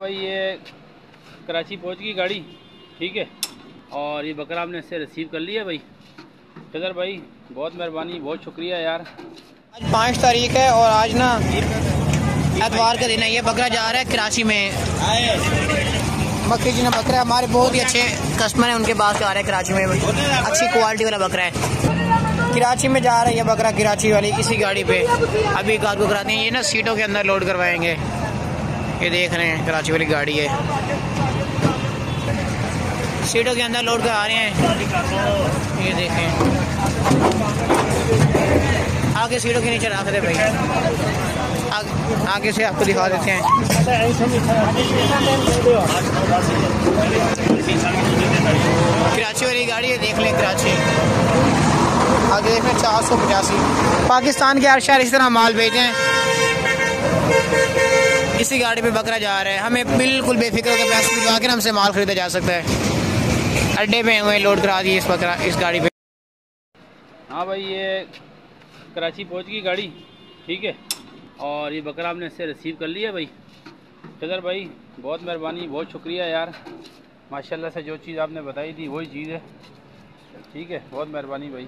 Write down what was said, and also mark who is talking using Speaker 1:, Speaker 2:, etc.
Speaker 1: भाई ये कराची पहुंच गई गाड़ी, ठीक है। और ये बकरा हमने इससे रिसीव कर लिया भाई। टगर भाई बहुत मेहरबानी, बहुत शुक्रिया यार।
Speaker 2: आज 5 तारीख है और आज ना एतवार का दिन है। ये बकरा जा रहा है कराची में। मक्खी जी ने बकरा हमारे बहुत ही अच्छे कस्टमर हैं, उनके पास जा रहे हैं कराची में। अच्छी क्वालिटी वाला बकरा है, कराची में जा रहा है ये बकरा। कराची वाली इसी गाड़ी पे अभी कार्गो कराते हैं। ये ना सीटों के अंदर लोड करवाएंगे। ये देख रहे हैं कराची वाली गाड़ी है, सीटों के अंदर लोड करा रहे हैं। ये देखें, आगे सीटों के नीचे रख दे भाई। आगे से आपको दिखा देते हैं। कराची वाली गाड़ी है, देख लें कराची। आगे देख लें 485। पाकिस्तान के हर शहर इस तरह माल भेजे हैं। इसी गाड़ी पे बकरा जा रहा है। हमें बिल्कुल बेफिक्र होकर पैसे भिजवा कर हमसे माल खरीदा जा सकता है। अड्डे पे हुए लोड करा दिए इस बकरा इस गाड़ी पे।
Speaker 1: हाँ भाई ये कराची पहुंच गई गाड़ी, ठीक है। और ये बकरा हमने इससे रिसीव कर लिया भाई। टगर भाई बहुत मेहरबानी, बहुत शुक्रिया यार। माशाल्लाह से जो चीज़ आपने बताई थी वही चीज़ है, ठीक है। बहुत मेहरबानी भाई।